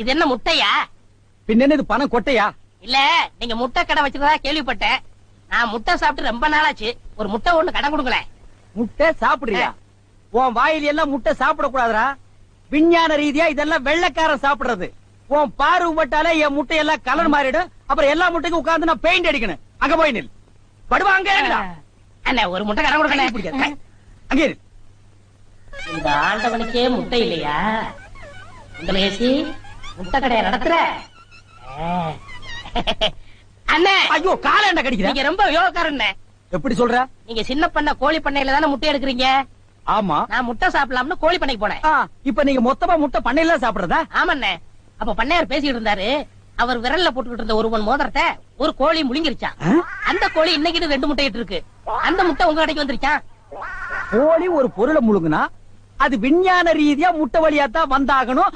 இது என்ன முட்டையா? பின்ன என்ன இது பணம் கொட்டையா? இல்ல, நீங்க முட்டை கடை வச்சிருந்தா கேள்விப்பட்டேன். நான் முட்டை சாப்பிட்டு ரொம்ப நாளாச்சு. ஒரு முட்டை ஒண்ணு கடை கொடுங்களேன். முட்டை சாப்பிடுறியா? உன் வாயில எல்லாம் முட்டை சாப்பிட கூடாதுடா. விஞ்ஞான ரீதியா இதெல்லாம் வெள்ளைக்காரன் சாப்பிடுறது. உன் பார்வை பட்டாலே என் முட்டை எல்லாம் கலர் மாறிடும். அப்புறம் எல்லா முட்டைக்கும் உட்கார்ந்து நான் பெயிண்ட் அடிக்கணும். அங்க போய் நில். படுவா அங்க இருடா. அண்ணே, ஒரு முட்டை கடை கொடுக்கணும். அங்க இரு. இந்த ஆண்டவனுக்கே முட்டை இல்லையா? உங்களேசி முட்டை கடையை நடத்துற அண்ணே. ஐயோ, காலண்டா கடிக்கிற. நீங்க ரொம்ப யோகக்காரன். எப்படி சொல்ற? நீங்க சின்ன பண்ண கோழி பண்ணையில தானே முட்டை எடுக்கிறீங்க? ஆமா. நான் முட்டை சாப்பிடலாம்னு கோழி பண்ணைக்கு போனேன். இப்ப நீங்க மொத்தமா முட்டை பண்ணையில சாப்பிடுறதா? ஆமாண்ணே. அப்ப பண்ணையார் பேசிட்டு இருந்தாரு. அவர் விரல்ல போட்டுக்கிட்டு இருந்த ஒருவன் மோதிரத்தை ஒரு கோழி முழுங்கிருச்சான். அந்த கோழி இன்னைக்கு 2 முட்டையிட்டு இருக்கு. அந்த முட்டை உங்க கடைக்கு வந்துருச்சான். கோழி ஒரு பொருளை முழுங்குனா அது விஞ்ஞான ரீதியா முட்டை வழியா தான் வந்தாகணும்.